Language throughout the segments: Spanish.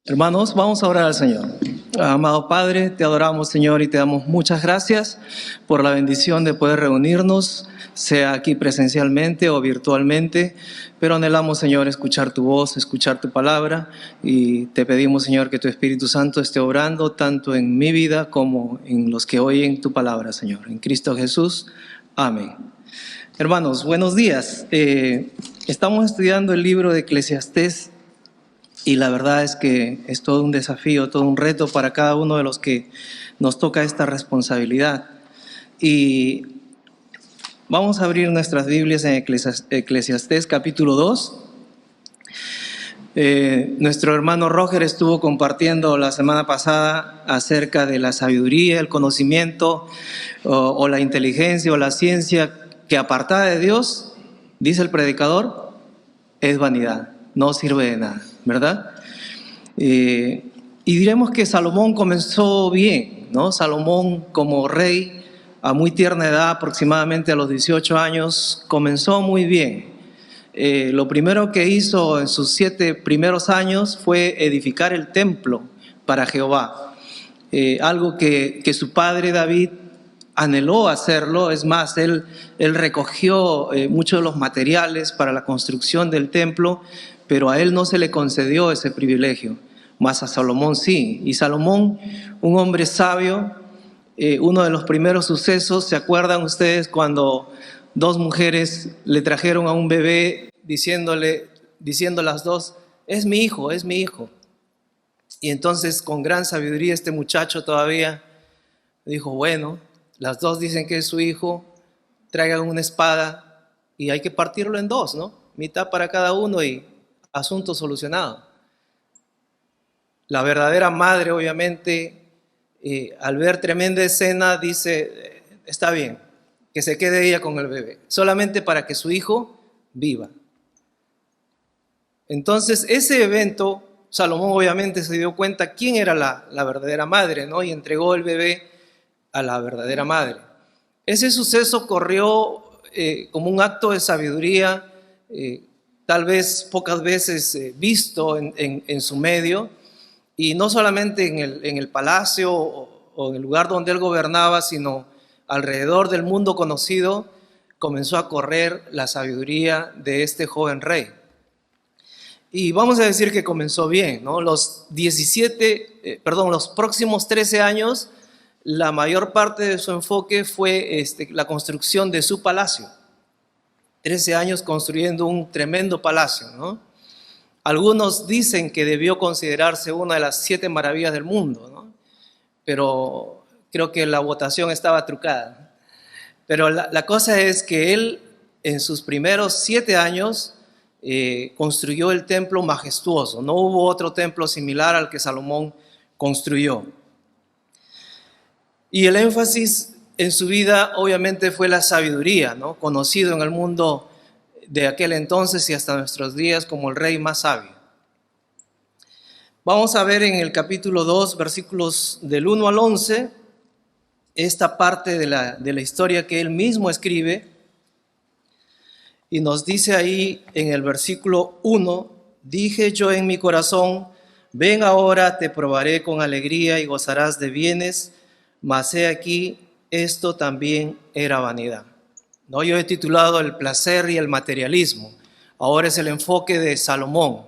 Hermanos, vamos a orar al Señor. Amado Padre, te adoramos, Señor, y te damos muchas gracias por la bendición de poder reunirnos, sea aquí presencialmente o virtualmente, pero anhelamos, Señor, escuchar tu voz, escuchar tu palabra, y te pedimos, Señor, que tu Espíritu Santo esté obrando tanto en mi vida como en los que oyen tu palabra, Señor. En Cristo Jesús, amén. Hermanos, buenos días. Estamos estudiando el libro de Eclesiastés. Y la verdad es que es todo un desafío, todo un reto para cada uno de los que nos toca esta responsabilidad. Y vamos a abrir nuestras Biblias en Eclesiastés capítulo 2. Nuestro hermano Roger estuvo compartiendo la semana pasada acerca de la sabiduría, el conocimiento o la inteligencia o la ciencia que apartada de Dios, dice el predicador, es vanidad, no sirve de nada, ¿verdad? Y diremos que Salomón comenzó bien, ¿no? Salomón como rey a muy tierna edad, aproximadamente a los 18 años, comenzó muy bien. Lo primero que hizo en sus 7 primeros años fue edificar el templo para Jehová, algo que su padre David anheló hacerlo. Es más, él recogió muchos de los materiales para la construcción del templo, pero a él no se le concedió ese privilegio, mas a Salomón sí. Y Salomón, un hombre sabio, uno de los primeros sucesos, ¿se acuerdan ustedes cuando 2 mujeres le trajeron a un bebé diciendo las dos, es mi hijo, es mi hijo? Y entonces con gran sabiduría este muchacho todavía dijo, bueno, las dos dicen que es su hijo, traigan una espada y hay que partirlo en 2, ¿no? Mitad para cada uno y asunto solucionado. La verdadera madre, obviamente, al ver tremenda escena, dice, está bien, que se quede ella con el bebé, solamente para que su hijo viva. Entonces, ese evento, Salomón obviamente se dio cuenta quién era la verdadera madre, ¿no? Y entregó el bebé a la verdadera madre. Ese suceso corrió como un acto de sabiduría, tal vez pocas veces visto en su medio, y no solamente en el palacio o en el lugar donde él gobernaba, sino alrededor del mundo conocido, comenzó a correr la sabiduría de este joven rey. Y vamos a decir que comenzó bien, ¿no? Los próximos 13 años, la mayor parte de su enfoque fue la construcción de su palacio. 13 años construyendo un tremendo palacio, ¿no? Algunos dicen que debió considerarse una de las 7 maravillas del mundo, ¿no? Pero creo que la votación estaba trucada. Pero la cosa es que él, en sus primeros 7 años, construyó el templo majestuoso. No hubo otro templo similar al que Salomón construyó. Y el énfasis en su vida obviamente fue la sabiduría, ¿no? Conocido en el mundo de aquel entonces y hasta nuestros días como el rey más sabio. Vamos a ver en el capítulo 2, versículos del 1 al 11, esta parte de la historia que él mismo escribe. Y nos dice ahí en el versículo 1, dije yo en mi corazón, ven ahora, te probaré con alegría y gozarás de bienes, mas he aquí, esto también era vanidad. ¿No? Yo he titulado El placer y el materialismo. Ahora es el enfoque de Salomón.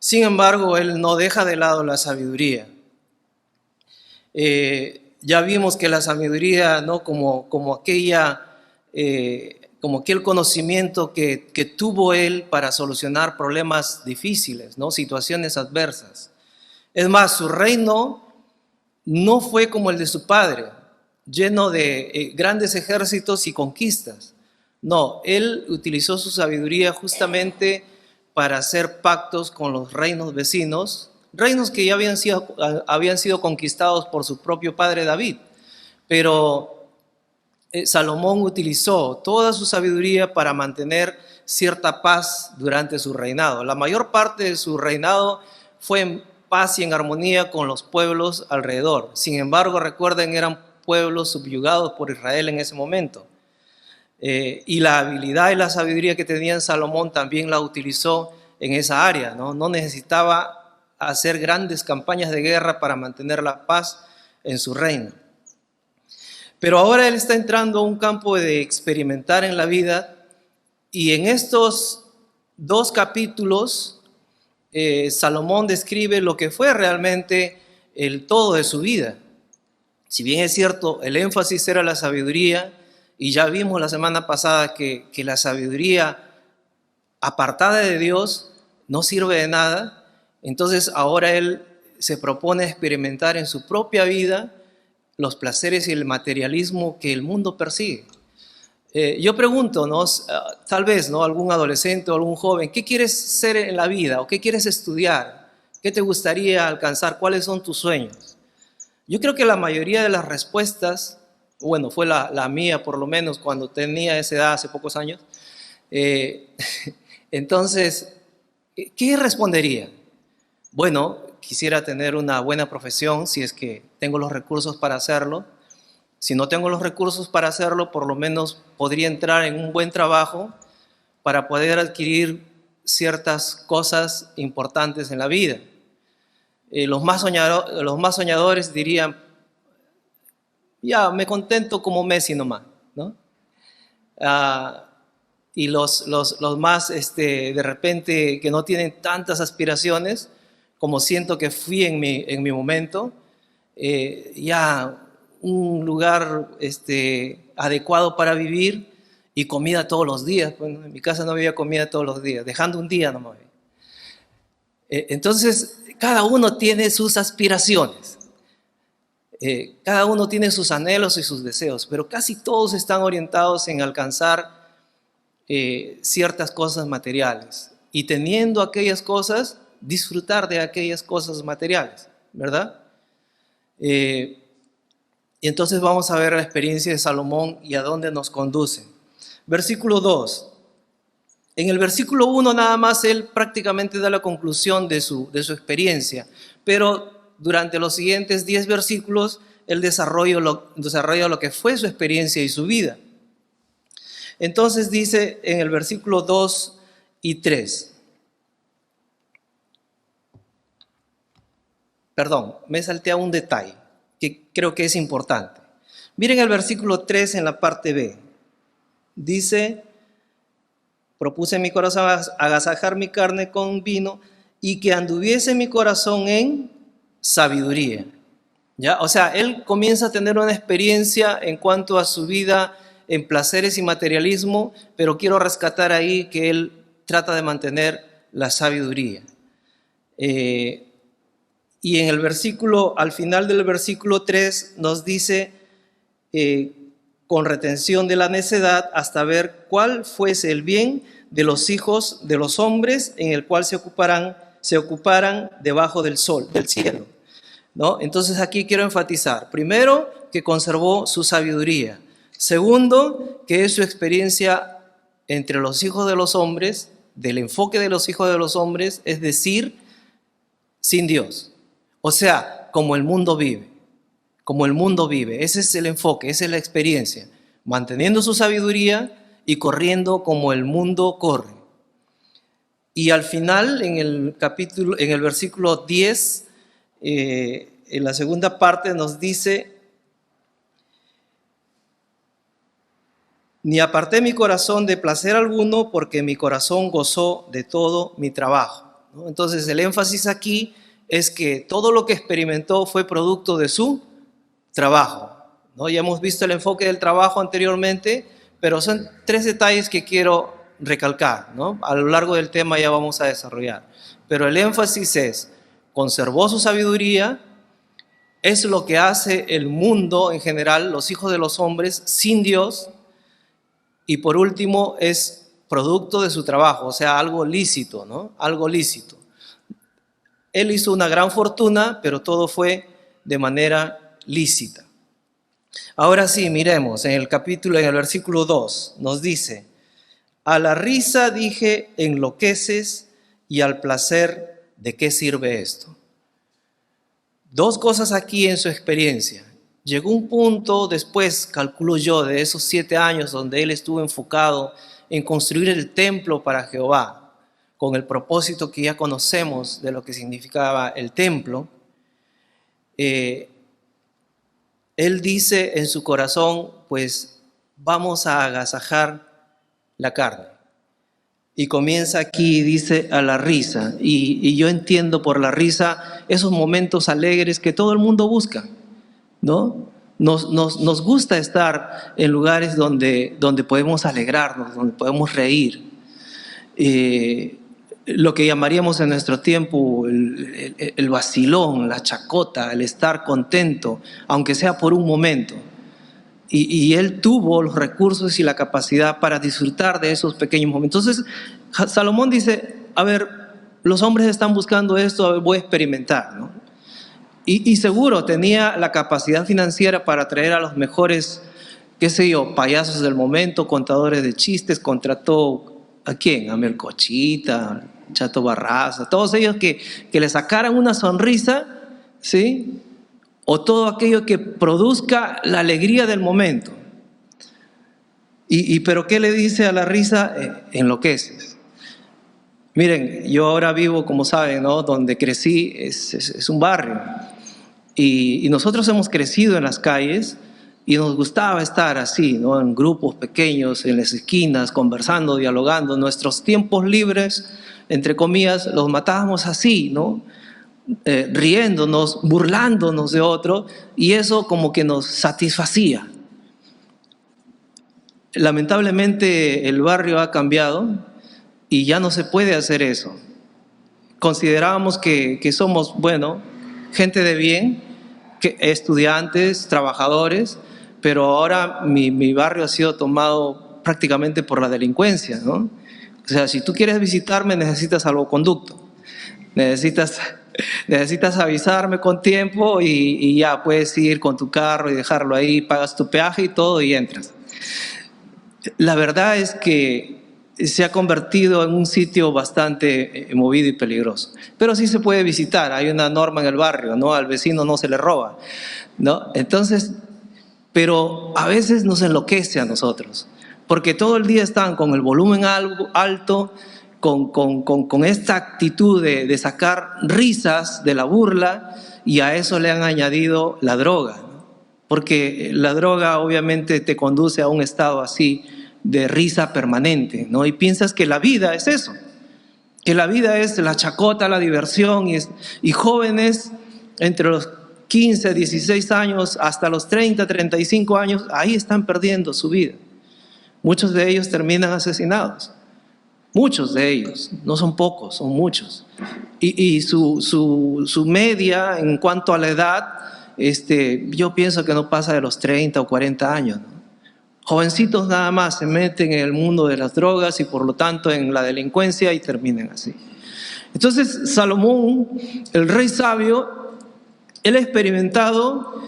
Sin embargo, él no deja de lado la sabiduría. Ya vimos que la sabiduría, ¿no? como aquel conocimiento que tuvo él para solucionar problemas difíciles, ¿no? Situaciones adversas. Es más, su reino no fue como el de su padre, lleno de grandes ejércitos y conquistas. No, él utilizó su sabiduría justamente para hacer pactos con los reinos vecinos, reinos que ya habían sido conquistados por su propio padre David. Pero Salomón utilizó toda su sabiduría para mantener cierta paz durante su reinado. La mayor parte de su reinado fue en paz y en armonía con los pueblos alrededor. Sin embargo, recuerden, eran pueblos subyugados por Israel en ese momento. Y la habilidad y la sabiduría que tenía Salomón también la utilizó en esa área, ¿no? No necesitaba a hacer grandes campañas de guerra para mantener la paz en su reino. Pero ahora él está entrando a un campo de experimentar en la vida, y en estos 2 capítulos Salomón describe lo que fue realmente el todo de su vida. Si bien es cierto, el énfasis era la sabiduría, y ya vimos la semana pasada que la sabiduría apartada de Dios no sirve de nada, entonces ahora él se propone experimentar en su propia vida los placeres y el materialismo que el mundo persigue. Yo pregunto, ¿no? Tal vez, ¿no? Algún adolescente o algún joven, ¿qué quieres ser en la vida? ¿O qué quieres estudiar? ¿Qué te gustaría alcanzar? ¿Cuáles son tus sueños? Yo creo que la mayoría de las respuestas, bueno, fue la mía por lo menos cuando tenía esa edad hace pocos años, entonces, ¿qué respondería? Bueno, quisiera tener una buena profesión si es que tengo los recursos para hacerlo. Si no tengo los recursos para hacerlo, por lo menos podría entrar en un buen trabajo para poder adquirir ciertas cosas importantes en la vida. Los más soñadores dirían, ya, me contento como Messi nomás, ¿no? Y los más, de repente, que no tienen tantas aspiraciones, como siento que fui en mi momento, ya un lugar adecuado para vivir y comida todos los días. Bueno, en mi casa no había comida todos los días, dejando un día nomás. Entonces, cada uno tiene sus aspiraciones, cada uno tiene sus anhelos y sus deseos, pero casi todos están orientados en alcanzar ciertas cosas materiales, y teniendo aquellas cosas, disfrutar de aquellas cosas materiales, ¿verdad? Y entonces vamos a ver la experiencia de Salomón y a dónde nos conduce. Versículo 2. En el versículo 1 nada más él prácticamente da la conclusión de su experiencia, pero durante los siguientes 10 versículos él desarrolla lo que fue su experiencia y su vida. Entonces dice en el versículo 2 y 3. Perdón, me salté a un detalle que creo que es importante. Miren el versículo 3 en la parte B. Dice, propuse en mi corazón agasajar mi carne con vino y que anduviese mi corazón en sabiduría. ¿Ya? O sea, él comienza a tener una experiencia en cuanto a su vida en placeres y materialismo, pero quiero rescatar ahí que él trata de mantener la sabiduría. Y en el versículo, al final del versículo 3 nos dice, con retención de la necedad hasta ver cuál fuese el bien de los hijos de los hombres en el cual se ocuparan debajo del sol, del cielo, ¿no? Entonces aquí quiero enfatizar, primero, que conservó su sabiduría. Segundo, que es su experiencia entre los hijos de los hombres, del enfoque de los hijos de los hombres, es decir, sin Dios. O sea, como el mundo vive, ese es el enfoque, esa es la experiencia, manteniendo su sabiduría y corriendo como el mundo corre. Y al final, en el versículo 10, en la segunda parte nos dice, ni aparté mi corazón de placer alguno, porque mi corazón gozó de todo mi trabajo, ¿no? Entonces el énfasis aquí es que todo lo que experimentó fue producto de su trabajo, ¿no? Ya hemos visto el enfoque del trabajo anteriormente, pero son 3 detalles que quiero recalcar, ¿no? A lo largo del tema ya vamos a desarrollar. Pero el énfasis es, conservó su sabiduría, es lo que hace el mundo en general, los hijos de los hombres, sin Dios. Y por último, es producto de su trabajo, o sea, algo lícito, ¿no? Algo lícito. Él hizo una gran fortuna, pero todo fue de manera lícita. Ahora sí, miremos, en el versículo 2, nos dice, a la risa dije, enloqueces, y al placer, ¿de qué sirve esto? 2 cosas aquí en su experiencia. Llegó un punto después, calculo yo, de esos 7 años donde él estuvo enfocado en construir el templo para Jehová, con el propósito que ya conocemos de lo que significaba el templo, él dice en su corazón, pues vamos a agasajar la carne. Y comienza aquí, dice, a la risa. Y yo entiendo por la risa esos momentos alegres que todo el mundo busca, ¿no? Nos gusta estar en lugares donde podemos alegrarnos, donde podemos reír. Lo que llamaríamos en nuestro tiempo el vacilón, la chacota, el estar contento, aunque sea por un momento. Y él tuvo los recursos y la capacidad para disfrutar de esos pequeños momentos. Entonces, Salomón dice, a ver, los hombres están buscando esto, a ver, voy a experimentar, ¿no? Y seguro tenía la capacidad financiera para traer a los mejores, qué sé yo, payasos del momento, contadores de chistes, contrató ¿a quién? A Melcochita, Chato Barraza, todos ellos que le sacaran una sonrisa, ¿sí? O todo aquello que produzca la alegría del momento. Pero ¿qué le dice a la risa? Enloqueces. Miren, yo ahora vivo, como saben, ¿no? Donde crecí es un barrio. Y nosotros hemos crecido en las calles y nos gustaba estar así, ¿no? En grupos pequeños, en las esquinas, conversando, dialogando. Nuestros tiempos libres, entre comillas, los matábamos así, ¿no? Riéndonos, burlándonos de otro, y eso como que nos satisfacía. Lamentablemente el barrio ha cambiado y ya no se puede hacer eso. Considerábamos que somos, bueno, gente de bien, que estudiantes, trabajadores, pero ahora mi barrio ha sido tomado prácticamente por la delincuencia, ¿no? O sea, si tú quieres visitarme necesitas salvoconducto, necesitas avisarme con tiempo y ya puedes ir con tu carro y dejarlo ahí, pagas tu peaje y todo y entras. La verdad es que se ha convertido en un sitio bastante movido y peligroso. Pero sí se puede visitar, hay una norma en el barrio, ¿no? Al vecino no se le roba, ¿no? Entonces, pero a veces nos enloquece a nosotros, porque todo el día están con el volumen alto, con esta actitud de sacar risas de la burla, y a eso le han añadido la droga, ¿no? Porque la droga obviamente te conduce a un estado así de risa permanente, ¿no? Y piensas que la vida es eso, que la vida es la chacota, la diversión, y jóvenes entre los 15, 16 años hasta los 30, 35 años, ahí están perdiendo su vida. Muchos de ellos terminan asesinados. Muchos de ellos, no son pocos, son muchos. Y su media en cuanto a la edad, yo pienso que no pasa de los 30 o 40 años, ¿no? Jovencitos nada más se meten en el mundo de las drogas y por lo tanto en la delincuencia y terminan así. Entonces Salomón, el rey sabio, él ha experimentado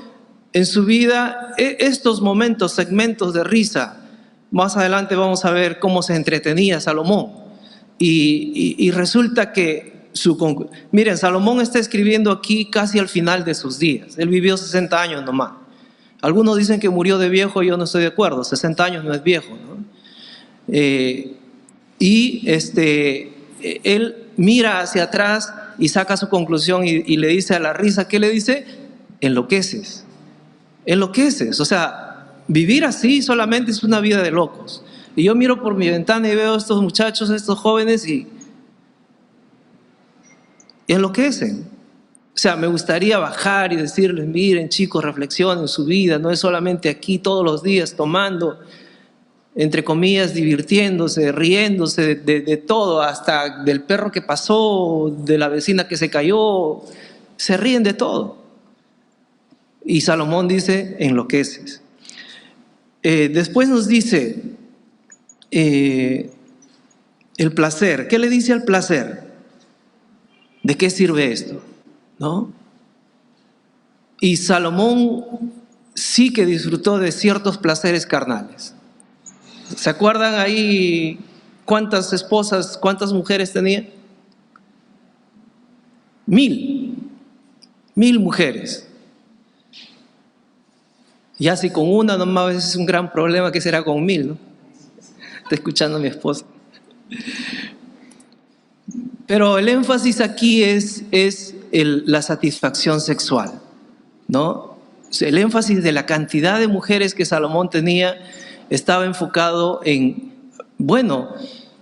en su vida estos momentos, segmentos de risa. Más adelante vamos a ver cómo se entretenía Salomón. Y resulta que miren, Salomón está escribiendo aquí casi al final de sus días. Él vivió 60 años nomás. Algunos dicen que murió de viejo, yo no estoy de acuerdo. 60 años no es viejo, ¿no? Él mira hacia atrás y saca su conclusión y le dice a la risa, ¿qué le dice? Enloqueces. Enloqueces. O sea, vivir así solamente es una vida de locos. Y yo miro por mi ventana y veo a estos muchachos, a estos jóvenes y enloquecen. O sea, me gustaría bajar y decirles, miren chicos, reflexionen su vida, no es solamente aquí todos los días tomando, entre comillas, divirtiéndose, riéndose de todo, hasta del perro que pasó, de la vecina que se cayó, se ríen de todo. Y Salomón dice, enloqueces. Después nos dice, el placer. ¿Qué le dice al placer? ¿De qué sirve esto? ¿No? Y Salomón sí que disfrutó de ciertos placeres carnales. ¿Se acuerdan ahí cuántas esposas, cuántas mujeres tenía? 1000 mujeres. Ya si con una nomás es un gran problema, ¿qué será con 1000? ¿No? Está escuchando a mi esposa. Pero el énfasis aquí es la satisfacción sexual, ¿no? El énfasis de la cantidad de mujeres que Salomón tenía estaba enfocado en, bueno,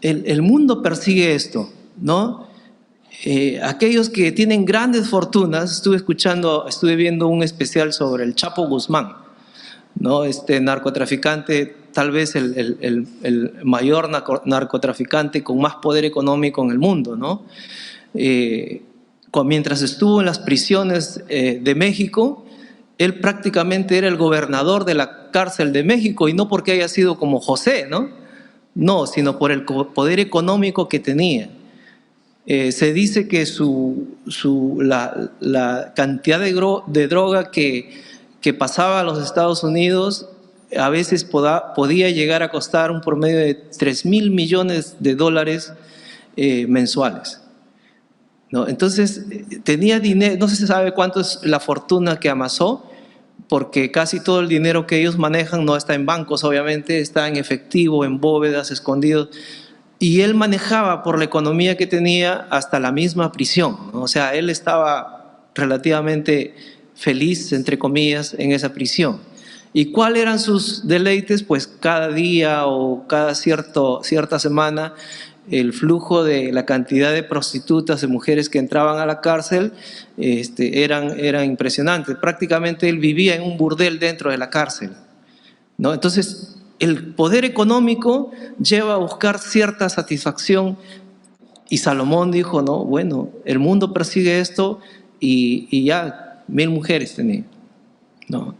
el mundo persigue esto, ¿no? Aquellos que tienen grandes fortunas, estuve viendo un especial sobre el Chapo Guzmán, ¿no? Este narcotraficante, tal vez el mayor narcotraficante con más poder económico en el mundo, ¿no? Mientras estuvo en las prisiones de México, él prácticamente era el gobernador de la cárcel de México, y no porque haya sido como José, ¿no? No, sino por el poder económico que tenía. Se dice que la cantidad de droga que pasaba a los Estados Unidos a veces podía llegar a costar un promedio de 3,000 millones de dólares mensuales, ¿no? Entonces tenía dinero, no se sabe cuánto es la fortuna que amasó, porque casi todo el dinero que ellos manejan no está en bancos, obviamente, está en efectivo, en bóvedas, escondidos. Y él manejaba por la economía que tenía hasta la misma prisión, ¿no? O sea, él estaba relativamente feliz, entre comillas, en esa prisión. ¿Y cuáles eran sus deleites? Pues cada día o cada cierta semana, el flujo de la cantidad de prostitutas, de mujeres que entraban a la cárcel, eran impresionantes. Prácticamente él vivía en un burdel dentro de la cárcel, ¿no? Entonces, el poder económico lleva a buscar cierta satisfacción, y Salomón dijo, no, bueno, el mundo persigue esto, y ya 1,000 mujeres tenía, ¿no?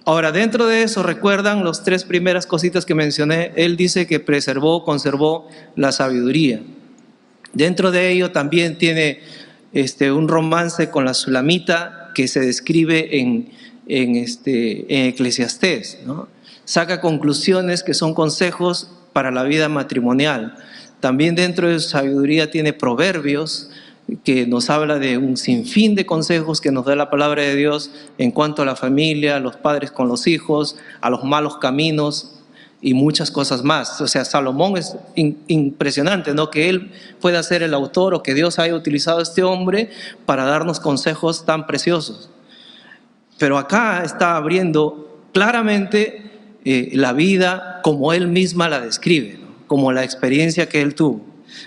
Ahora, dentro de eso, recuerdan las 3 primeras cositas que mencioné. Él dice que conservó la sabiduría. Dentro de ello también tiene un romance con la Sulamita que se describe en Eclesiastés, ¿no? Saca conclusiones que son consejos para la vida matrimonial. También dentro de su sabiduría tiene proverbios que nos habla de un sinfín de consejos que nos da la palabra de Dios en cuanto a la familia, a los padres con los hijos, a los malos caminos y muchas cosas más. O sea, Salomón es impresionante, ¿no? Que él pueda ser el autor, o que Dios haya utilizado a este hombre para darnos consejos tan preciosos. Pero acá está abriendo claramente la vida como él misma la describe, ¿no? Como la experiencia que él tuvo.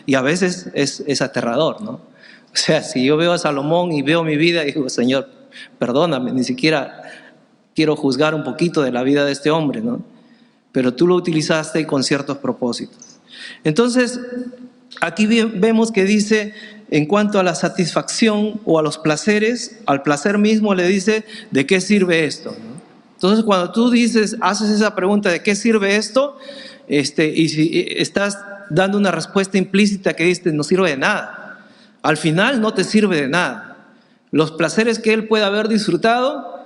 Y a veces es aterrador, ¿no? O sea, si yo veo a Salomón y veo mi vida y digo, Señor, perdóname, ni siquiera quiero juzgar un poquito de la vida de este hombre, ¿no? Pero tú lo utilizaste con ciertos propósitos. Entonces, aquí vemos que dice, en cuanto a la satisfacción o a los placeres, al placer mismo le dice, ¿de qué sirve esto?, ¿no? Entonces, cuando tú haces esa pregunta, ¿de qué sirve esto?, y si estás dando una respuesta implícita que dice, no sirve de nada. Al final no te sirve de nada. Los placeres que él puede haber disfrutado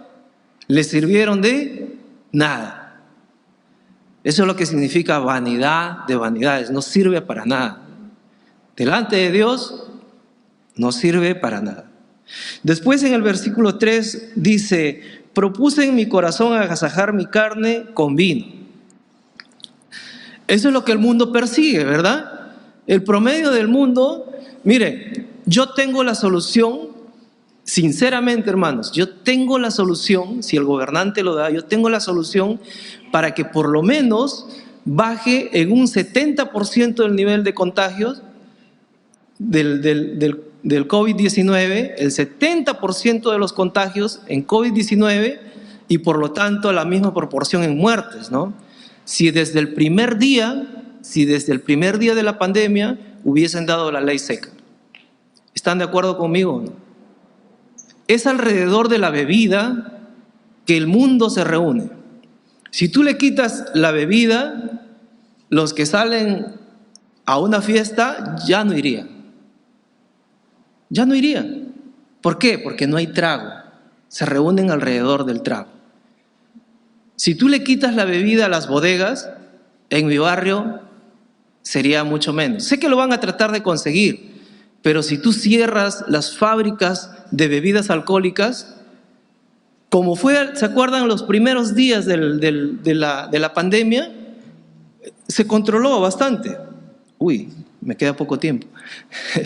le sirvieron de nada. Eso es lo que significa vanidad de vanidades. No sirve para nada. Delante de Dios no sirve para nada. Después, en el versículo 3 dice, propuse en mi corazón agasajar mi carne con vino. Eso es lo que el mundo persigue, ¿verdad? El promedio del mundo, mire, yo tengo la solución, sinceramente, hermanos, yo tengo la solución, si el gobernante lo da, yo tengo la solución para que por lo menos baje en un 70% el nivel de contagios del COVID-19, el 70% de los contagios en COVID-19, y por lo tanto la misma proporción en muertes, ¿no? Si desde el primer día de la pandemia hubiesen dado la ley seca. ¿Están de acuerdo conmigo? Es alrededor de la bebida que el mundo se reúne. Si tú le quitas la bebida, los que salen a una fiesta ya no irían. Ya no irían. ¿Por qué? Porque no hay trago. Se reúnen alrededor del trago. Si tú le quitas la bebida a las bodegas, en mi barrio sería mucho menos. Sé que lo van a tratar de conseguir, pero si tú cierras las fábricas de bebidas alcohólicas, como fue, ¿se acuerdan los primeros días de la pandemia? Se controló bastante. Me queda poco tiempo.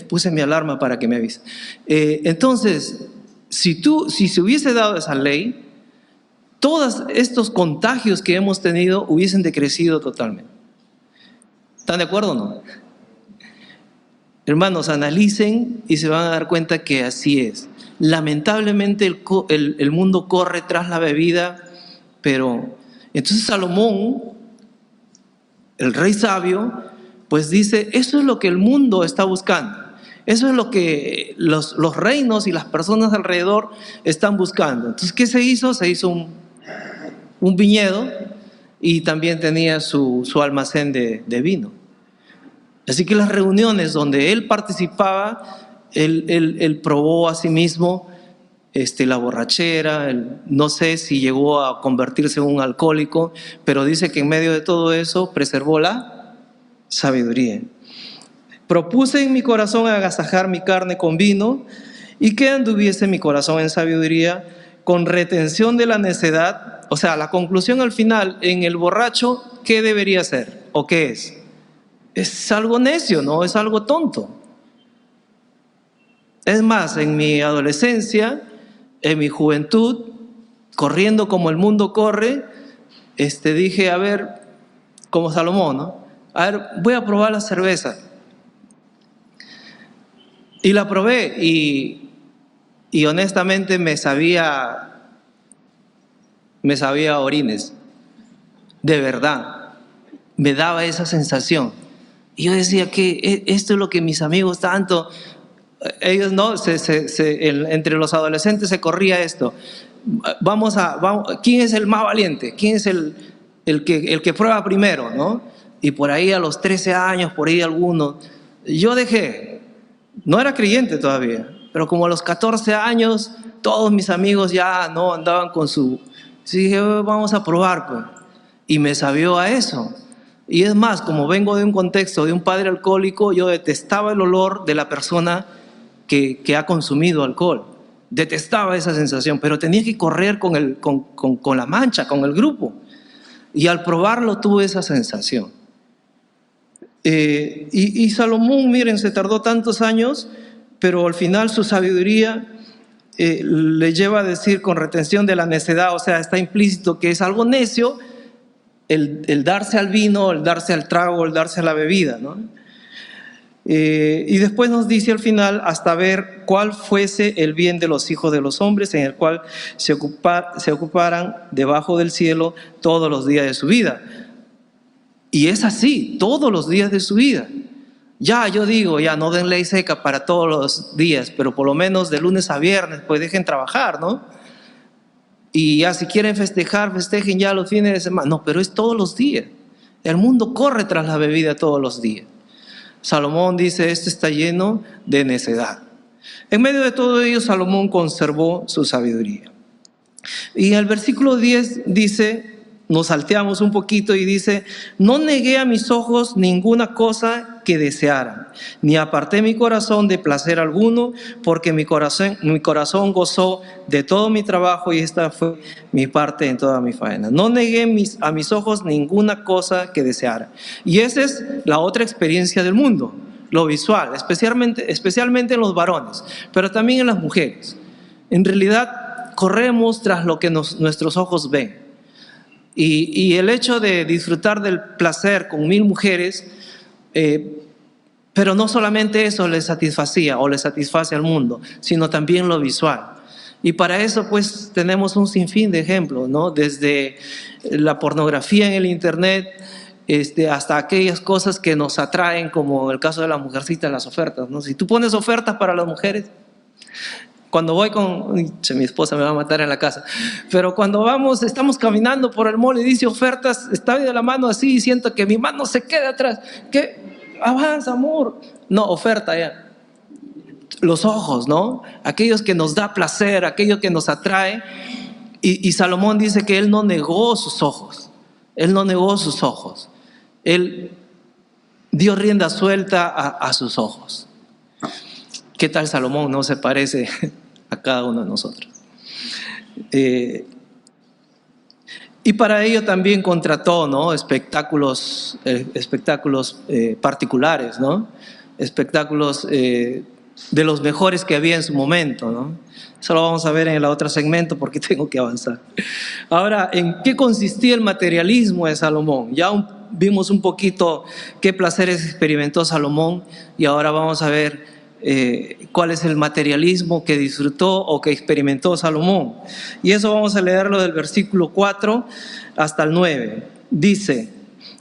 Puse mi alarma para que me avise. Entonces, si se hubiese dado esa ley, todos estos contagios que hemos tenido hubiesen decrecido totalmente. ¿Están de acuerdo o no? Hermanos, analicen y se van a dar cuenta que así es. Lamentablemente el mundo corre tras la bebida, pero entonces Salomón, el rey sabio, pues dice, eso es lo que el mundo está buscando. Eso es lo que los reinos y las personas alrededor están buscando. Entonces, ¿qué se hizo? Se hizo un viñedo y también tenía su almacén de vino. Así que las reuniones donde él participaba, él probó a sí mismo la borrachera, no sé si llegó a convertirse en un alcohólico, pero dice que en medio de todo eso preservó la sabiduría. Propuse en mi corazón agasajar mi carne con vino y que anduviese mi corazón en sabiduría con retención de la necedad. O sea, la conclusión al final, en el borracho, ¿qué debería ser? ¿O qué es? Es algo necio, ¿no? Es algo tonto. Es más, en mi adolescencia, en mi juventud, corriendo como el mundo corre, dije, a ver, como Salomón, ¿no? A ver, voy a probar la cerveza. Y la probé y honestamente me sabía orines. De verdad, me daba esa sensación. Y yo decía que esto es lo que mis amigos tanto, ellos no, entre los adolescentes se corría esto. Vamos, ¿quién es el más valiente? ¿Quién es el que prueba primero, no? Y por ahí a los 13 años, por ahí algunos, yo dejé, no era creyente todavía, pero como a los 14 años, todos mis amigos ya no andaban con su, así dije, vamos a probar, pues. Y me sabió a eso. Y es más, como vengo de un contexto de un padre alcohólico, yo detestaba el olor de la persona que ha consumido alcohol. Detestaba esa sensación, pero tenía que correr con la mancha, con el grupo. Y al probarlo tuve esa sensación. Y Salomón, miren, se tardó tantos años, pero al final su sabiduría le lleva a decir con retención de la necedad, o sea, está implícito que es algo necio, el darse al vino, el darse al trago, el darse a la bebida, ¿no? Y después nos dice al final, hasta ver cuál fuese el bien de los hijos de los hombres, en el cual se ocuparan debajo del cielo todos los días de su vida. Y es así, todos los días de su vida. Ya, yo digo, ya no den ley seca para todos los días, pero por lo menos de lunes a viernes, pues dejen trabajar, ¿no? Y ya si quieren festejar, festejen ya los fines de semana. No, pero es todos los días. El mundo corre tras la bebida todos los días. Salomón dice, este está lleno de necedad. En medio de todo ello, Salomón conservó su sabiduría. Y en el versículo 10 dice, nos salteamos un poquito y dice, no negué a mis ojos ninguna cosa que desearan, ni aparté mi corazón de placer alguno, porque mi corazón gozó de todo mi trabajo y esta fue mi parte en toda mi faena. No negué a mis ojos ninguna cosa que deseara. Y esa es la otra experiencia del mundo, lo visual, especialmente en los varones, pero también en las mujeres. En realidad corremos tras lo que nuestros ojos ven. Y el hecho de disfrutar del placer con 1000 mujeres, pero no solamente eso le satisfacía o le satisface al mundo, sino también lo visual. Y para eso pues tenemos un sinfín de ejemplos, ¿no? Desde la pornografía en el internet, hasta aquellas cosas que nos atraen, como el caso de la mujercita, las ofertas, ¿no? Si tú pones ofertas para las mujeres, cuando voy mi esposa me va a matar en la casa, pero cuando estamos caminando por el mall y dice ofertas, está de la mano así y siento que mi mano se queda atrás. ¿Qué? Avanza, amor. No, oferta ya. Los ojos, ¿no? Aquellos que nos da placer, aquello que nos atrae. Y Salomón dice que él no negó sus ojos. Él no negó sus ojos. Él dio rienda suelta a sus ojos. ¿Qué tal Salomón? No se parece a cada uno de nosotros. Y para ello también contrató, ¿no?, espectáculos particulares, ¿no?, espectáculos de los mejores que había en su momento, ¿no? Eso lo vamos a ver en el otro segmento porque tengo que avanzar. Ahora, ¿en qué consistía el materialismo de Salomón? Ya vimos un poquito qué placeres experimentó Salomón y ahora vamos a ver cuál es el materialismo que disfrutó o que experimentó Salomón. Y eso vamos a leerlo del versículo 4 hasta el 9. Dice: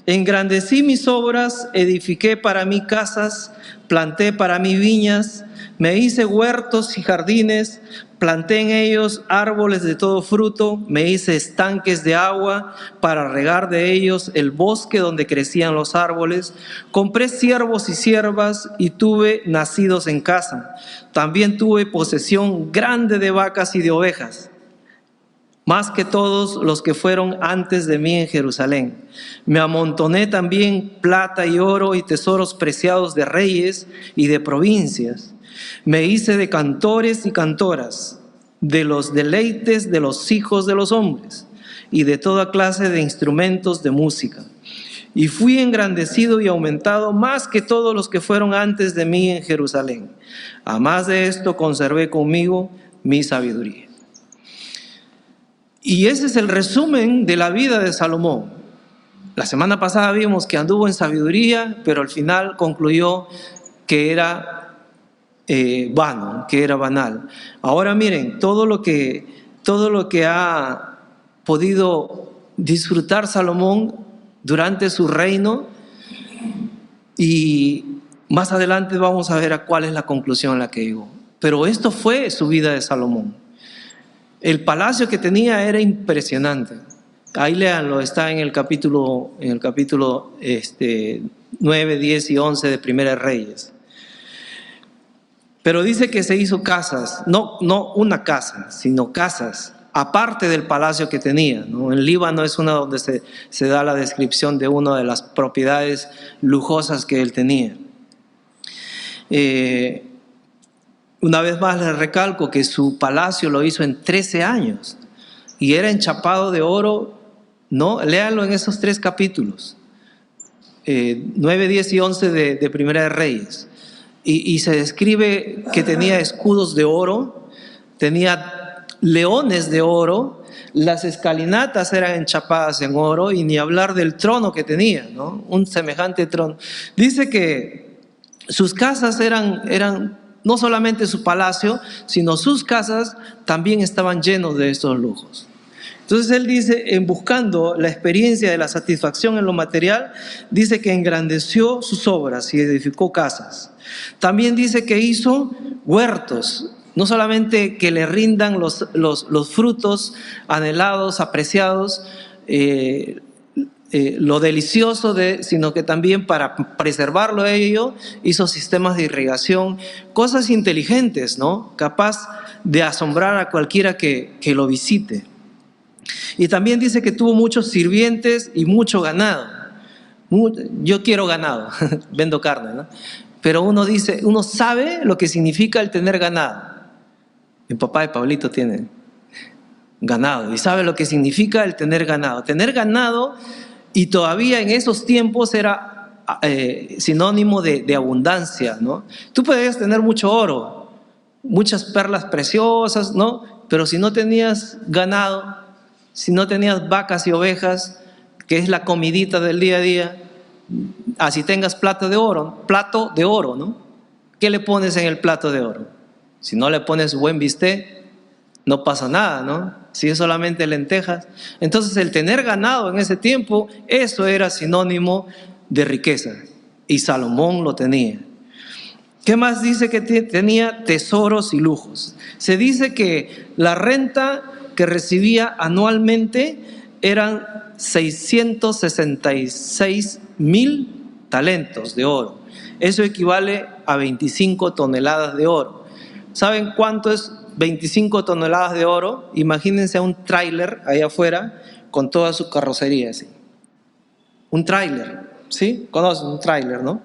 engrandecí mis obras, edifiqué para mí casas, planté para mí viñas, me hice huertos y jardines, planté en ellos árboles de todo fruto, me hice estanques de agua para regar de ellos el bosque donde crecían los árboles, compré siervos y siervas y tuve nacidos en casa. También tuve posesión grande de vacas y de ovejas, más que todos los que fueron antes de mí en Jerusalén. Me amontoné también plata y oro y tesoros preciados de reyes y de provincias. Me hice de cantores y cantoras, de los deleites de los hijos de los hombres y de toda clase de instrumentos de música. Y fui engrandecido y aumentado más que todos los que fueron antes de mí en Jerusalén. A más de esto conservé conmigo mi sabiduría. Y ese es el resumen de la vida de Salomón. La semana pasada vimos que anduvo en sabiduría, pero al final concluyó que era vano, que era banal. Ahora miren, todo lo que ha podido disfrutar Salomón durante su reino, y más adelante vamos a ver a cuál es la conclusión a la que llegó. Pero esto fue su vida de Salomón. El palacio que tenía era impresionante. Ahí léanlo, está en el capítulo 9, 10 y 11 de Primera de Reyes. Pero dice que se hizo casas, no una casa, sino casas, aparte del palacio que tenía, ¿no? En Líbano es una donde se da la descripción de una de las propiedades lujosas que él tenía. Una vez más les recalco que su palacio lo hizo en 13 años y era enchapado de oro, ¿no? Léanlo en esos 3 capítulos, 9, 10 y 11 de Primera de Reyes. Y se describe que tenía escudos de oro, tenía leones de oro, las escalinatas eran enchapadas en oro, y ni hablar del trono que tenía, ¿no? Un semejante trono. Dice que sus casas eran no solamente su palacio, sino sus casas también estaban llenos de estos lujos. Entonces él dice, en buscando la experiencia de la satisfacción en lo material, dice que engrandeció sus obras y edificó casas. También dice que hizo huertos, no solamente que le rindan los frutos anhelados, apreciados, lo delicioso sino que también para preservarlo ello hizo sistemas de irrigación, cosas inteligentes, ¿no?, capaz de asombrar a cualquiera que lo visite. Y también dice que tuvo muchos sirvientes y mucho ganado. Yo quiero ganado, vendo carne, ¿no? Pero uno sabe lo que significa el tener ganado. Mi papá de Pablito tiene ganado y sabe lo que significa el tener ganado. Tener ganado, y todavía en esos tiempos era sinónimo de abundancia, ¿no? Tú podías tener mucho oro, muchas perlas preciosas, ¿no? Pero si no tenías ganado, si no tenías vacas y ovejas, que es la comidita del día a día, así tengas plato de oro, ¿no? ¿Qué le pones en el plato de oro? Si no le pones buen bistec, no pasa nada, ¿no? Si es solamente lentejas. Entonces el tener ganado en ese tiempo, eso era sinónimo de riqueza, y Salomón lo tenía. ¿Qué más dice que tenía? Tesoros y lujos. Se dice que la renta que recibía anualmente eran 666,000 talentos de oro. Eso equivale a 25 toneladas de oro. ¿Saben cuánto es 25 toneladas de oro? Imagínense a un tráiler allá afuera con toda su carrocería así. Un tráiler, ¿sí? ¿Conocen un tráiler, no?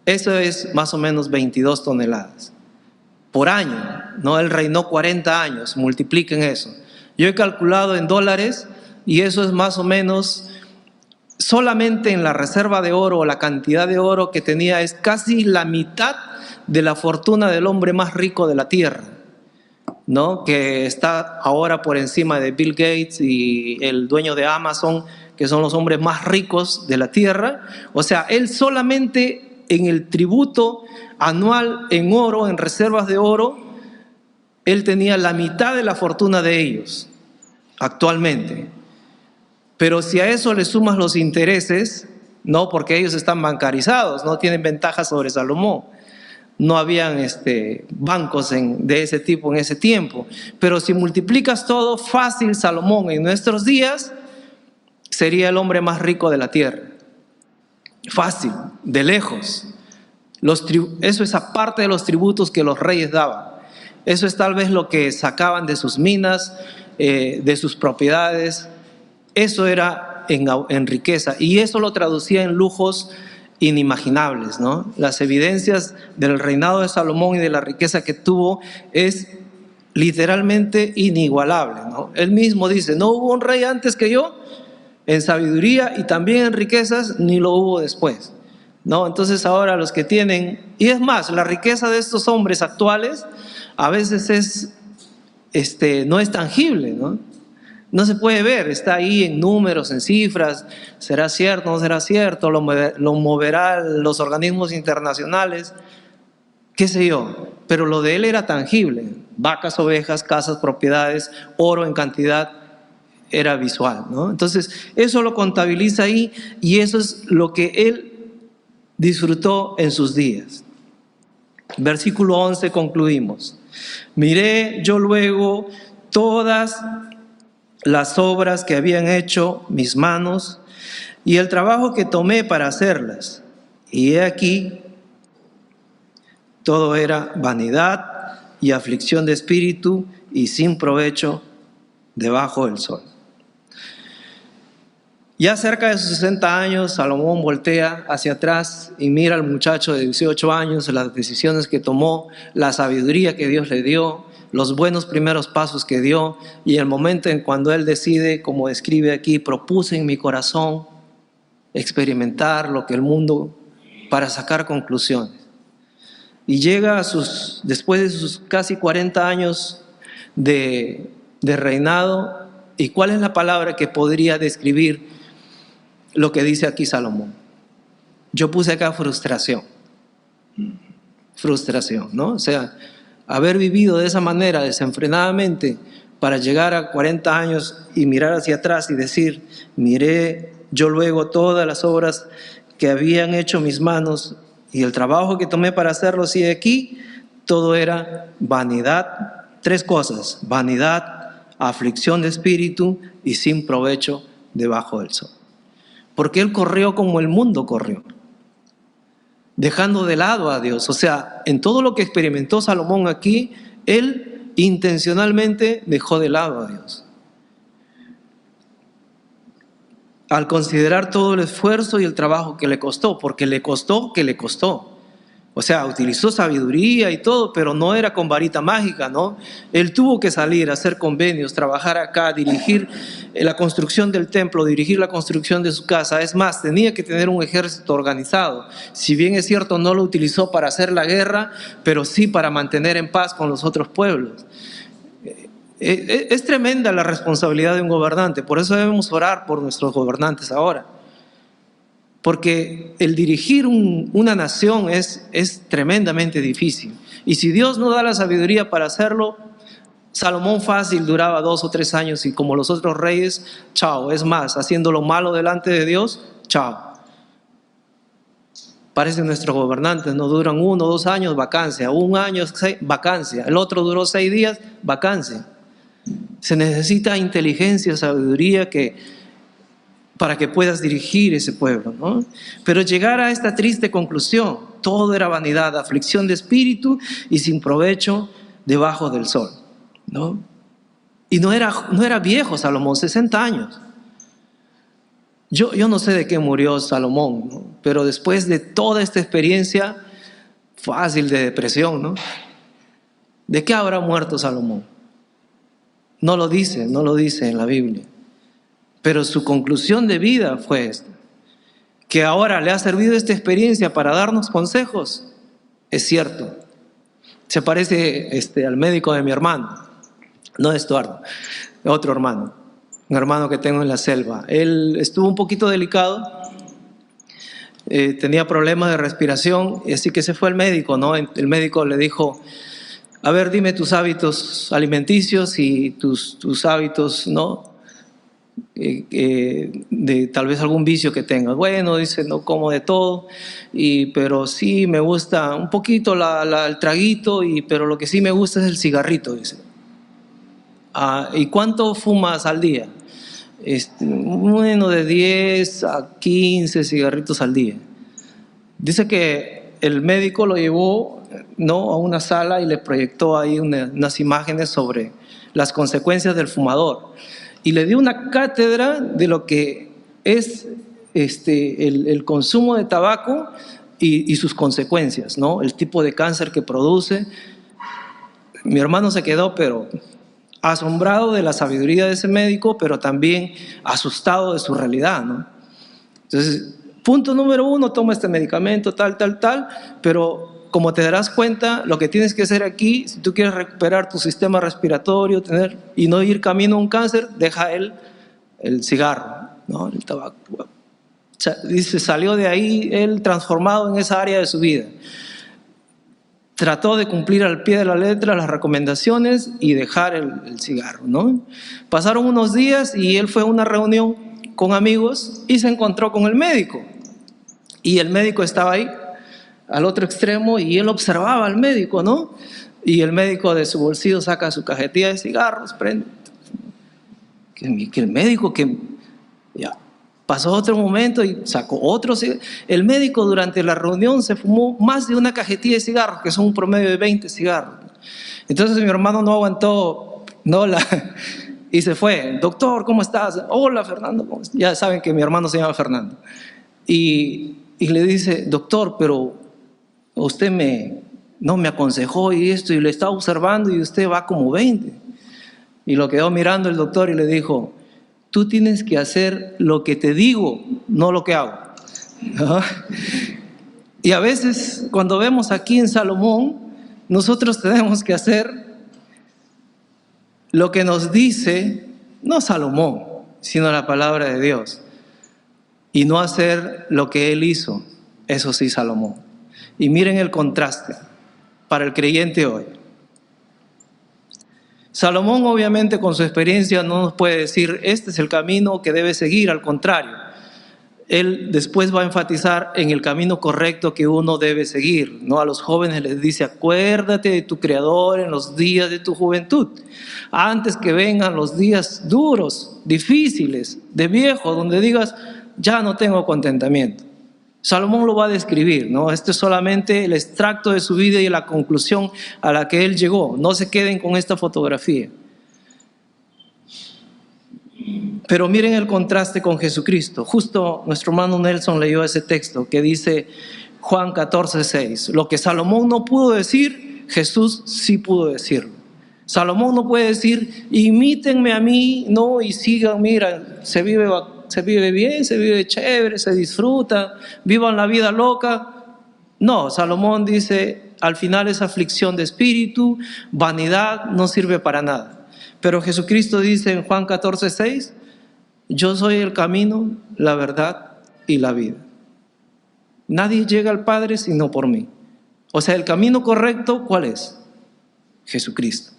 Eso es más o menos 22 toneladas por año, ¿no? Él reinó 40 años, multipliquen eso. Yo he calculado en dólares, y eso es más o menos, solamente en la reserva de oro, o la cantidad de oro que tenía, es casi la mitad de la fortuna del hombre más rico de la tierra, ¿no? Que está ahora por encima de Bill Gates y el dueño de Amazon, que son los hombres más ricos de la tierra. O sea, él solamente en el tributo anual en oro, en reservas de oro, él tenía la mitad de la fortuna de ellos actualmente. Pero si a eso le sumas los intereses, no, porque ellos están bancarizados, no tienen ventaja sobre Salomón. No habían bancos de ese tipo en ese tiempo. Pero si multiplicas todo, fácil, Salomón en nuestros días sería el hombre más rico de la tierra. Fácil, de lejos. Eso es aparte de los tributos que los reyes daban. Eso es tal vez lo que sacaban de sus minas, de sus propiedades. Eso era en riqueza, y eso lo traducía en lujos inimaginables, ¿no? Las evidencias del reinado de Salomón y de la riqueza que tuvo es literalmente inigualable, ¿no? Él mismo dice, no hubo un rey antes que yo en sabiduría y también en riquezas, ni lo hubo después, ¿no? Entonces ahora los que tienen, y es más, la riqueza de estos hombres actuales a veces no es tangible, ¿no? No se puede ver, está ahí en números, en cifras, será cierto, no será cierto, lo moverán los organismos internacionales, qué sé yo, pero lo de él era tangible, vacas, ovejas, casas, propiedades, oro en cantidad, era visual, ¿no? Entonces, eso lo contabiliza ahí, y eso es lo que él disfrutó en sus días. Versículo 11 concluimos. Miré yo luego todas las obras que habían hecho mis manos y el trabajo que tomé para hacerlas. Y he aquí, todo era vanidad y aflicción de espíritu y sin provecho debajo del sol. Ya cerca de sus 60 años, Salomón voltea hacia atrás y mira al muchacho de 18 años, las decisiones que tomó, la sabiduría que Dios le dio, los buenos primeros pasos que dio, y el momento en cuando él decide, como escribe aquí, propuse en mi corazón experimentar lo que el mundo, para sacar conclusiones. Y llega después de sus casi 40 años de reinado, ¿y cuál es la palabra que podría describir lo que dice aquí Salomón? Yo puse acá frustración. Frustración, ¿no? O sea, haber vivido de esa manera, desenfrenadamente, para llegar a 40 años y mirar hacia atrás y decir, miré yo luego todas las obras que habían hecho mis manos y el trabajo que tomé para hacerlos, y aquí todo era vanidad. 3 cosas: vanidad, aflicción de espíritu y sin provecho debajo del sol. Porque él corrió como el mundo corrió, dejando de lado a Dios. O sea, en todo lo que experimentó Salomón aquí, él intencionalmente dejó de lado a Dios. Al considerar todo el esfuerzo y el trabajo que le costó, porque le costó que le costó. O sea, utilizó sabiduría y todo, pero no era con varita mágica, ¿no? Él tuvo que salir a hacer convenios, trabajar acá, dirigir la construcción del templo, dirigir la construcción de su casa. Es más, tenía que tener un ejército organizado. Si bien es cierto, no lo utilizó para hacer la guerra, pero sí para mantener en paz con los otros pueblos. Es tremenda la responsabilidad de un gobernante, por eso debemos orar por nuestros gobernantes ahora. Porque el dirigir una nación es tremendamente difícil. Y si Dios no da la sabiduría para hacerlo, Salomón fácil duraba 2 o 3 años y como los otros reyes, chao. Es más, haciendo lo malo delante de Dios, chao. Parecen nuestros gobernantes, no duran 1 o 2 años, vacancia. 1 año, vacancia. El otro duró 6 días, vacancia. Se necesita inteligencia, sabiduría para que puedas dirigir ese pueblo, ¿no? Pero llegar a esta triste conclusión, todo era vanidad, aflicción de espíritu y sin provecho debajo del sol, ¿no? Y no era viejo Salomón, 60 años. Yo no sé de qué murió Salomón, ¿no? Pero después de toda esta experiencia, fácil de depresión, ¿no? ¿De qué habrá muerto Salomón? No lo dice en la Biblia. pero su conclusión de vida fue esta, que ahora le ha servido esta experiencia para darnos consejos. Es cierto, se parece al médico de mi hermano, no Estuardo, otro hermano, un hermano que tengo en la selva. Él estuvo un poquito delicado, tenía problemas de respiración, y así que se fue al médico, ¿no? El médico le dijo: a ver, dime tus hábitos alimenticios y tus hábitos, ¿no? De tal vez algún vicio que tengas. Bueno, dice, no como de todo, pero sí me gusta un poquito el traguito, pero lo que sí me gusta es el cigarrito, dice. ¿Y cuánto fumas al día? Bueno, de 10 a 15 cigarritos al día. Dice que el médico lo llevó, ¿no?, a una sala y le proyectó ahí unas imágenes sobre las consecuencias del fumador. Y le dio una cátedra de lo que es el consumo de tabaco y sus consecuencias, ¿no? El tipo de cáncer que produce. Mi hermano se quedó, pero asombrado de la sabiduría de ese médico, pero también asustado de su realidad, ¿no? Entonces, punto número 1, toma este medicamento, tal, pero como te darás cuenta, lo que tienes que hacer aquí, si tú quieres recuperar tu sistema respiratorio y no ir camino a un cáncer, deja el cigarro, ¿no?, el tabaco. O sea, dice, salió de ahí él transformado en esa área de su vida. Trató de cumplir al pie de la letra las recomendaciones y dejar el cigarro, ¿no? Pasaron unos días y él fue a una reunión con amigos y se encontró con el médico. Y el médico estaba ahí, al otro extremo, y él observaba al médico, ¿no? Y el médico de su bolsillo saca su cajetilla de cigarros, prende. Que el médico ya. Pasó otro momento y sacó otro cigarro. El médico durante la reunión se fumó más de una cajetilla de cigarros, que son un promedio de 20 cigarros. Entonces mi hermano no aguantó, y se fue. Doctor, ¿cómo estás? Hola, Fernando, ¿cómo estás? Ya saben que mi hermano se llama Fernando. Y le dice: doctor, pero usted me aconsejó y esto, y le estaba observando y usted va como 20. Y lo quedó mirando el doctor y le dijo: tú tienes que hacer lo que te digo, no lo que hago. ¿No? Y a veces, cuando vemos aquí en Salomón, nosotros tenemos que hacer lo que nos dice, no Salomón, sino la palabra de Dios. Y no hacer lo que él hizo, eso sí, Salomón. Y miren el contraste para el creyente hoy. Salomón, obviamente, con su experiencia no nos puede decir este es el camino que debe seguir, al contrario. Él después va a enfatizar en el camino correcto que uno debe seguir, ¿no? A los jóvenes les dice: acuérdate de tu Creador en los días de tu juventud, antes que vengan los días duros, difíciles, de viejo, donde digas: ya no tengo contentamiento. Salomón lo va a describir, ¿no? Este es solamente el extracto de su vida y la conclusión a la que él llegó. No se queden con esta fotografía. Pero miren el contraste con Jesucristo. Justo nuestro hermano Nelson leyó ese texto que dice Juan 14:6. Lo que Salomón no pudo decir, Jesús sí pudo decirlo. Salomón no puede decir: imítenme a mí, no, y sigan, mira, se vive bien, se vive chévere, se disfruta, vivan la vida loca. No, Salomón dice: al final es aflicción de espíritu, vanidad, no sirve para nada. Pero Jesucristo dice en Juan 14:6: yo soy el camino, la verdad y la vida. Nadie llega al Padre sino por mí. O sea, el camino correcto, ¿cuál es? Jesucristo.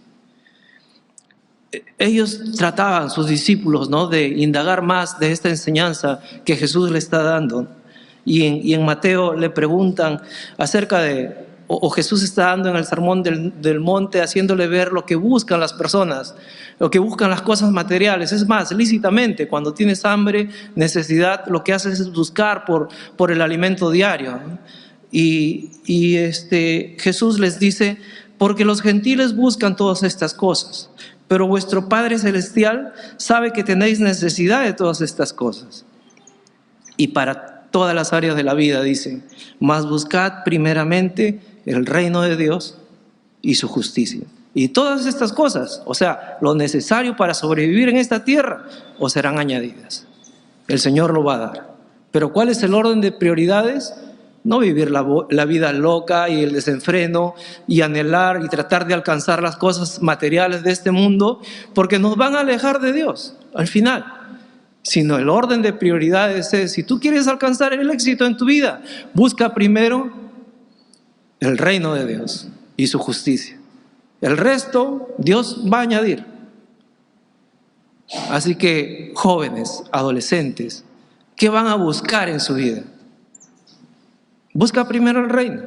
Ellos trataban, sus discípulos, ¿no?, de indagar más de esta enseñanza que Jesús le está dando. Y en Mateo le preguntan acerca de, o Jesús está dando en el sermón del monte, haciéndole ver lo que buscan las personas, lo que buscan las cosas materiales. Es más, lícitamente, cuando tienes hambre, necesidad, lo que haces es buscar por el alimento diario, ¿no? Jesús les dice: porque los gentiles buscan todas estas cosas, pero vuestro Padre Celestial sabe que tenéis necesidad de todas estas cosas. Y para todas las áreas de la vida dice: mas buscad primeramente el reino de Dios y su justicia, Y todas estas cosas, o sea, lo necesario para sobrevivir en esta tierra, os serán añadidas. El Señor lo va a dar. Pero ¿cuál es el orden de prioridades? No vivir la vida loca y el desenfreno y anhelar y tratar de alcanzar las cosas materiales de este mundo, porque nos van a alejar de Dios al final. Sino el orden de prioridades es, si tú quieres alcanzar el éxito en tu vida, busca primero el reino de Dios y su justicia. El resto Dios va a añadir. Así que jóvenes, adolescentes, ¿qué van a buscar en su vida? Busca primero el reino.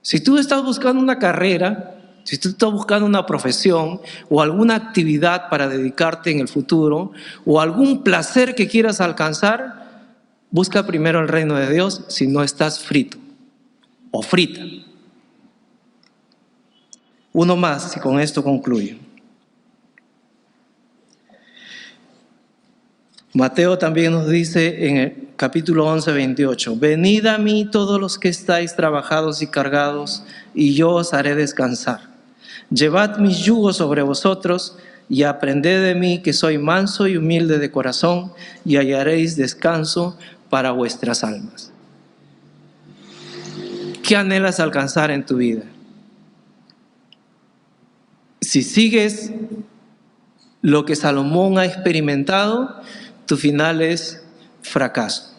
Si tú estás buscando una carrera, si tú estás buscando una profesión o alguna actividad para dedicarte en el futuro o algún placer que quieras alcanzar, busca primero el reino de Dios si no estás frito o frita. Uno más y con esto concluyo. Mateo también nos dice en el capítulo 11, 28, venid a mí todos los que estáis trabajados y cargados, y yo os haré descansar. Llevad mis yugos sobre vosotros y aprended de mí, que soy manso y humilde de corazón, y hallaréis descanso para vuestras almas. ¿Qué anhelas alcanzar en tu vida? Si sigues lo que Salomón ha experimentado, tu final es fracaso.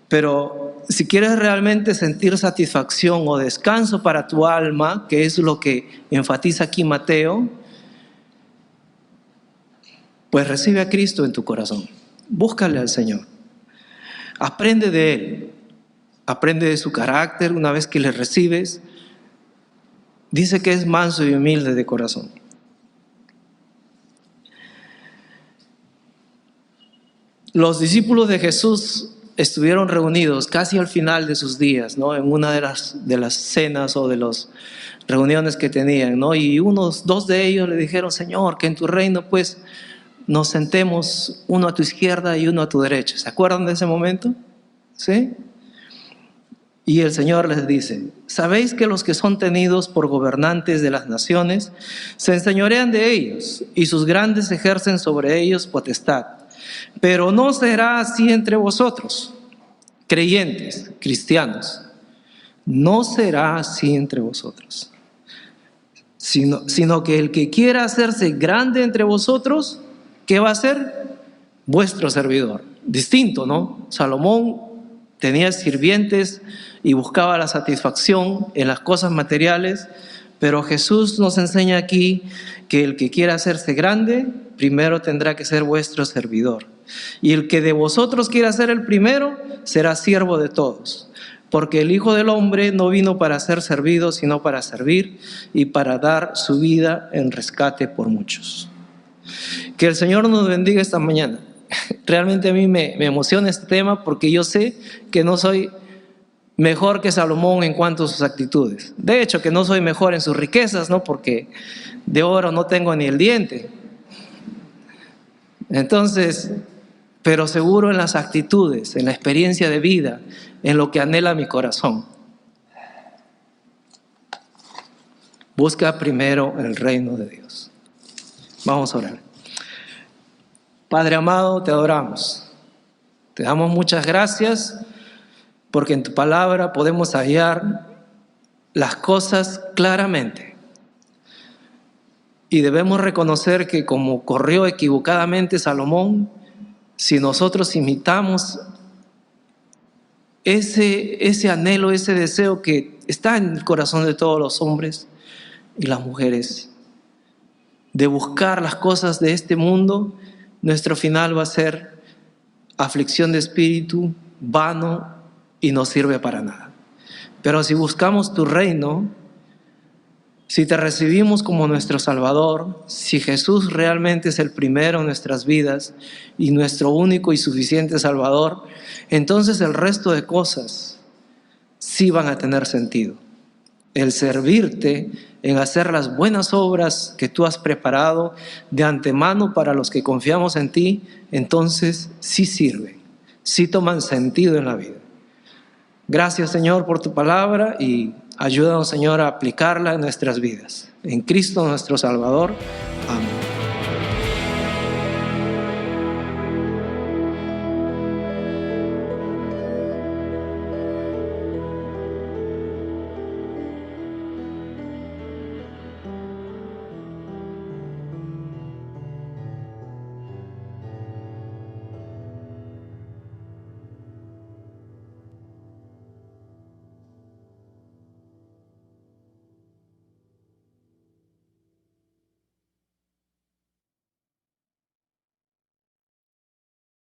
Pero si quieres realmente sentir satisfacción o descanso para tu alma, que es lo que enfatiza aquí Mateo, pues recibe a Cristo en tu corazón. Búscale al Señor. Aprende de Él. Aprende de su carácter una vez que le recibes. Dice que es manso y humilde de corazón. Los discípulos de Jesús estuvieron reunidos casi al final de sus días, ¿no? En una de las cenas o de las reuniones que tenían, ¿no? Y dos de ellos le dijeron, Señor, que en tu reino pues nos sentemos uno a tu izquierda y uno a tu derecha. ¿Se acuerdan de ese momento? ¿Sí? Y el Señor les dice, ¿sabéis que los que son tenidos por gobernantes de las naciones se enseñorean de ellos y sus grandes ejercen sobre ellos potestad? Pero no será así entre vosotros, creyentes, cristianos. No será así entre vosotros. Sino que el que quiera hacerse grande entre vosotros, ¿qué va a ser? Vuestro servidor. Distinto, ¿no? Salomón tenía sirvientes y buscaba la satisfacción en las cosas materiales, pero Jesús nos enseña aquí que el que quiera hacerse grande, primero tendrá que ser vuestro servidor. Y el que de vosotros quiera ser el primero, será siervo de todos. Porque el Hijo del Hombre no vino para ser servido, sino para servir y para dar su vida en rescate por muchos. Que el Señor nos bendiga esta mañana. Realmente a mí me emociona este tema porque yo sé que no soy mejor que Salomón en cuanto a sus actitudes. De hecho, que no soy mejor en sus riquezas, ¿no? Porque de oro no tengo ni el diente. Entonces, pero seguro en las actitudes, en la experiencia de vida, en lo que anhela mi corazón. Busca primero el reino de Dios. Vamos a orar. Padre amado, te adoramos. Te damos muchas gracias porque en tu palabra podemos hallar las cosas claramente. Y debemos reconocer que como corrió equivocadamente Salomón, si nosotros imitamos ese anhelo, ese deseo que está en el corazón de todos los hombres y las mujeres, de buscar las cosas de este mundo, nuestro final va a ser aflicción de espíritu, vano y no sirve para nada. Pero si buscamos tu reino, si te recibimos como nuestro Salvador, si Jesús realmente es el primero en nuestras vidas y nuestro único y suficiente Salvador, entonces el resto de cosas sí van a tener sentido. El servirte en hacer las buenas obras que tú has preparado de antemano para los que confiamos en ti, entonces sí sirven, sí toman sentido en la vida. Gracias, Señor, por tu palabra y Ayúdanos, Señor, a aplicarla en nuestras vidas. En Cristo nuestro Salvador. Amén.